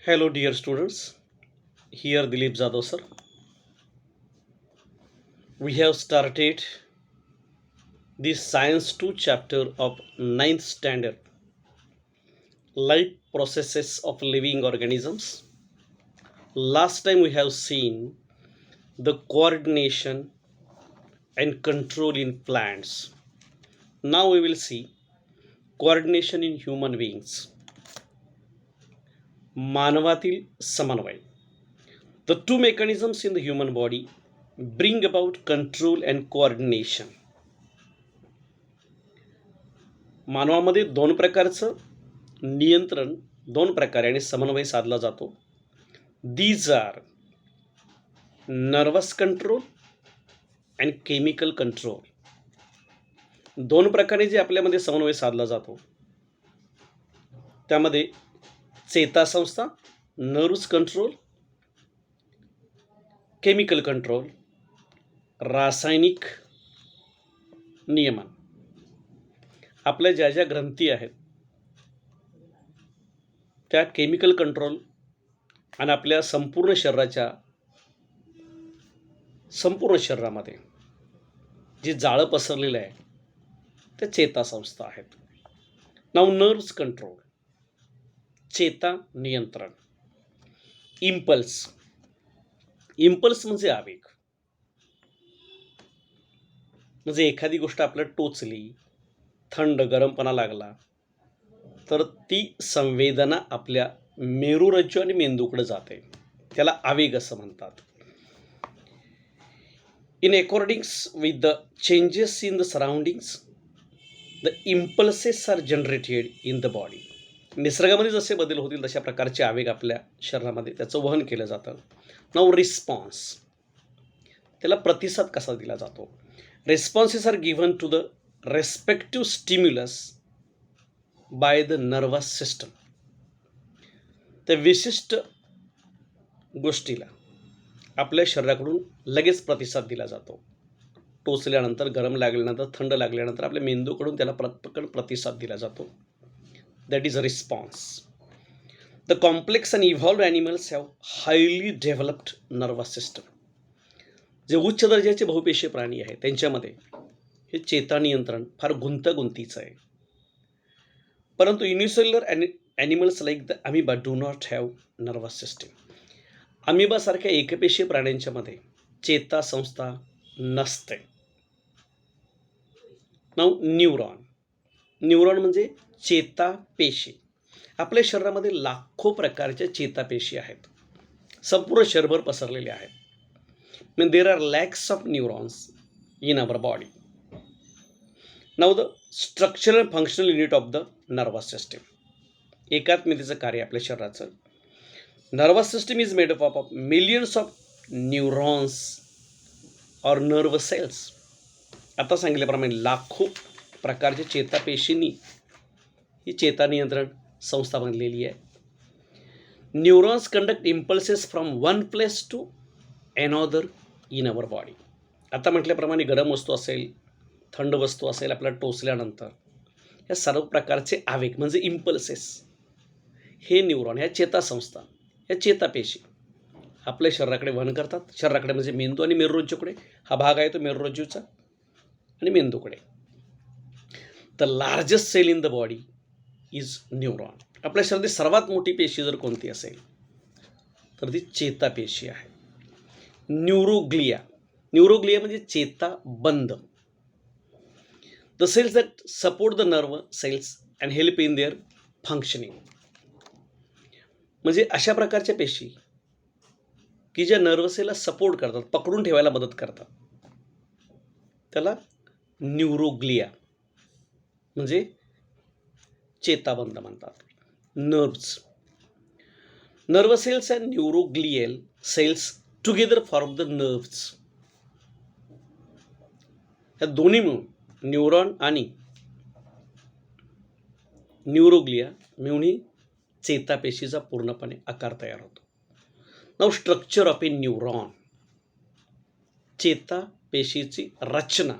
Hello, dear students. Here Dilip Jadhav, sir. We have started the Science 2 chapter of ninth standard, Life Processes of Living Organisms. Last time we have seen the coordination and control in plants. Now we will see coordination in human beings. मानवातील समन्वय. The two mechanisms in the human body bring about control and coordination. मानवामध्ये दोन प्रकारचं नियंत्रण दोन प्रकारे आणि समन्वय साधला जातो. These are nervous control and chemical control. दोन प्रकारे जे आपल्यामध्ये समन्वय साधला जातो त्यामध्ये चेतासंस्था, नर्व्स कंट्रोल, केमिकल कंट्रोल, रासायनिक नियमन. आपल्या ज्या ज्या ग्रंथी आहेत त्या केमिकल कंट्रोल आणि आपल्या संपूर्ण शरीरामध्ये जे जाळं पसरलेलं आहे ते चेतासंस्था आहेत. नाव नर्व्स कंट्रोल, चेता नियंत्रण. इम्पल्स म्हणजे आवेग. म्हणजे एखादी गोष्ट आपल्याला टोचली, थंड गरमपणा लागला तर ती संवेदना आपल्या मेरुरज्जू आणि मेंदूकडे जाते. त्याला आवेग असं म्हणतात. In accordings with the changes in the surroundings the impulses are generated in the body. निसर्गामध्ये जसे बदल होतील तशा प्रकारचे आवेग आपल्या शरीरामध्ये त्याचं वहन केलं जातं. नाव रिस्पॉन्स. त्याला प्रतिसाद कसा दिला जातो. Responses are given to the respective stimulus by the nervous system. त्या विशिष्ट गोष्टीला आपल्या शरीराकडून लगेच प्रतिसाद दिला जातो. टोचल्यानंतर, गरम लागल्यानंतर, थंड लागल्यानंतर आपल्या मेंदूकडून त्याला पटकन प्रतिसाद दिला जातो. That is a response. The complex and evolved animals have highly developed nervous system. जे उच्च दर्जाचे बहुपेशीय प्राणी आहेत त्यांच्यामध्ये हे चेता नियंत्रण फार गुंतागुंतीचं आहे. परंतु unicellular animals like the amoeba do not have nervous system. अमिबासारख्या एकपेशीय प्राण्यांच्यामध्ये चेतासंस्था नसते. नाव न्यूरॉन. न्यूरॉन म्हणजे चेतापेशी. आपल्या शरीरामध्ये लाखो प्रकारच्या चेतापेशी आहेत, संपूर्ण शरीरभर पसरलेले आहेत. म्हणजे there are lakhs of neurons in our body. Now the structural and functional unit of the nervous system. एकात्मतेचं कार्य आपल्या शरीराचं. Nervous system is made up of millions of neurons और नर्व सेल्स. आता सांगितल्याप्रमाणे लाखो प्रकारच्या चेतापेशींनी ही चेता नियंत्रण संस्था बनलेली आहे. Neurons conduct impulses from one place to another in our body. आता म्हटल्याप्रमाणे गरम वस्तू असेल, थंड वस्तू असेल, आपल्याला टोचल्यानंतर या सर्व प्रकारचे आवेग म्हणजे इम्पल्सेस हे न्यूरॉन, ह्या चेतासंस्था, या चेतापेशी आपल्या शरीराकडे वहन करतात. शरीराकडे म्हणजे मेंदू आणि मेरुरज्जूकडे. हा भाग आहे तो मेरुरज्जूचा आणि मेंदूकडे. The largest cell in the body is neuron. आपल्या शरीरातील सर्वात मोठी पेशी जर कोणती असेल तर ती चेतापेशी आहे. न्यूरोग्लिया. न्यूरोग्लिया म्हणजे चेताबंध. The cells that support the nerve cells and help in their functioning. म्हणजे अशा प्रकारच्या पेशी की ज्या नर्व सेलला सपोर्ट करतात, पकडून ठेवायला मदत करतात, त्याला न्यूरोग्लिया म्हणजे चेताबंध म्हणतात. Nerves. Nerve cells and neuroglial cells together form the nerves. या दोन्ही मिळून न्यूरॉन आणि न्यूरोग्लिया मिळून चेतापेशीचा पूर्णपणे आकार तयार होतो. Now structure of a neuron. चेतापेशीची रचना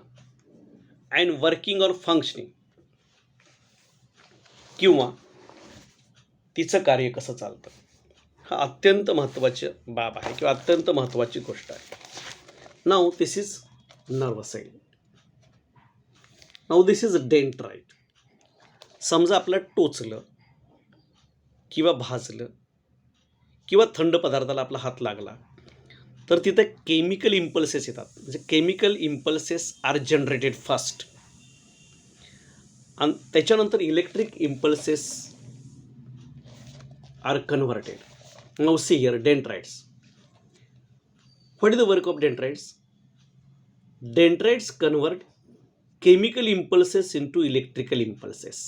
अँड वर्किंग ऑर फंक्शनिंग किंवा तिचं कार्य कसं चालतं. हा अत्यंत महत्त्वाची बाब आहे किंवा अत्यंत महत्त्वाची गोष्ट आहे. Now this is nerve cell. Now this is dendrite. समजा आपलं टोचलं किंवा भाजलं किंवा थंड पदार्थाला आपला हात लागला तर तिथे केमिकल इम्पल्सेस येतात. म्हणजे chemical impulses are generated first आणि त्याच्यानंतर electric impulses are converted. Now see here dendrites. What is the work of dendrites? Dendrites convert chemical impulses into electrical impulses.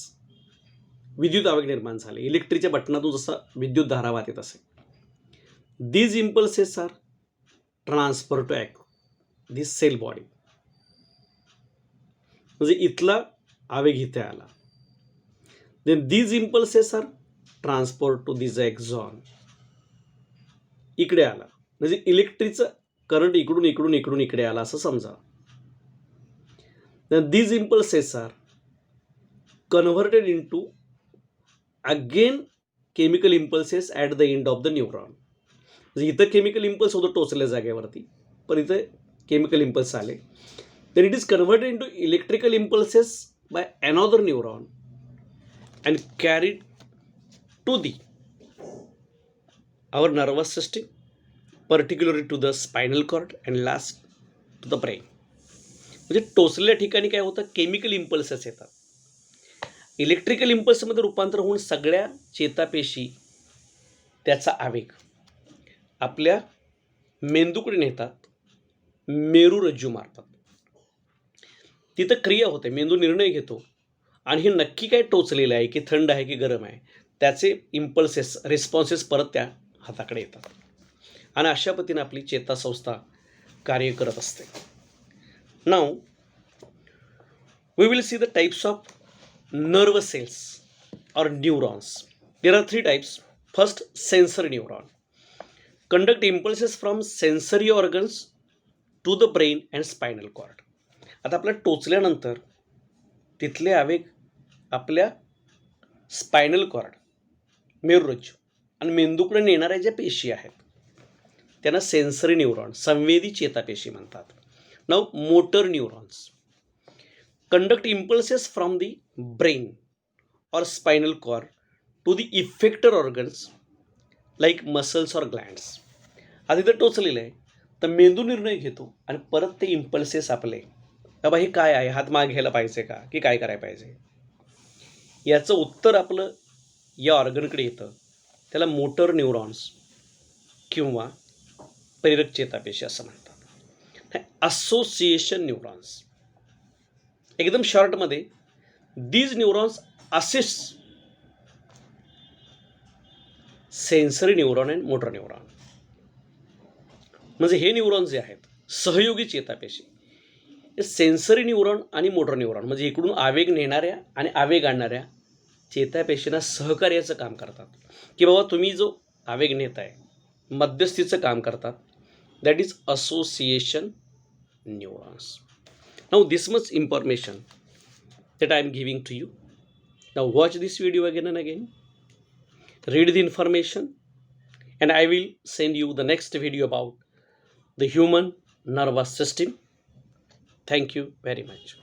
विद्युत आवेग निर्माण झाले. इलेक्ट्रिकच्या बटनातून जसा विद्युत धारा वाहत येत असे. These impulses are transferred to this cell body. म्हणजे इथला आवेग इथे आला. Then these impulses are transferred to this axon. इकडे आला. म्हणजे इलेक्ट्रिकचं करंट इकडून इकडून इकडून इकडे आला असं समजा. these impulses are converted into again chemical impulses at the end of the neuron. म्हणजे इथं केमिकल इम्पल्स होतं टोचल्या जागेवरती, पण इथे केमिकल इम्पल्स आले. then it is converted into electrical impulses by another neuron and carried to the our nervous system, particularly to the spinal cord and last to the brain. म्हणजे टोचलेल्या ठिकाणी काय होतं, chemical impulses येतात. Electrical इम्पल्समध्ये रूपांतर होऊन सगळ्या चेतापेशी त्याचा आवेग आपल्या मेंदूकडे नेतात, मेरुरज्जूमार्फत. तिथं क्रिया होते, मेंदू निर्णय घेतो आणि हे नक्की काय टोचलेलं आहे की थंड आहे की गरम आहे, त्याचे इम्पल्सेस रिस्पॉन्सेस परत त्या हाताकडे येतात आणि अशा पद्धतीने आपली चेतासंस्था कार्य करत असते. Now we will see the types of nerve cells और neurons. There are 3 types. First, sensory neuron conduct impulses from sensory organs to the brain and spinal cord. आता आपल्या टोचल्यानंतर तिथले आवेग आपल्या स्पायनल कॉर्ड, मेरुरज्जू आणि मेंदूकडे नेणाऱ्या ज्या पेशी आहेत त्यांना सेन्सरी न्यूरॉन, संवेदी चेतापेशी म्हणतात. Now motor neurons conduct impulses from the brain और spinal cord to the effector organs like muscles और ग्लँड्स. आधी तर टोचलेलं आहे तर मेंदू निर्णय घेतो आणि परत ते इम्पल्सेस आपले, बाबा हे काय आहे, हात मागे घ्यायला पाहिजे का की काय करायला पाहिजे, याचं उत्तर आपलं या ऑर्गनकडे येतं. त्याला मोटर न्यूरॉन्स किंवा प्रेरक चेतापेशी असं म्हणतात. असोसिएशन न्यूरॉन्स एकदम शॉर्टमध्ये, these neurons assist sensory neuron and motor neuron. म्हणजे हे न्यूरॉन जे आहेत सहयोगी चेतापेशी, हे सेन्सरी न्यूरॉन आणि मोटर न्यूरॉन म्हणजे इकडून आवेग नेणाऱ्या आणि आवेग आणणाऱ्या चेतापेशींना सहकार्याचं काम करतात की बाबा तुम्ही जो आवेग नेत आहे मध्यस्थीचं काम करतात. That is association neurons. Now this much information that I am giving to you. Now watch this video again and again. Read the information and I will send you the next video about the human nervous system. Thank you very much.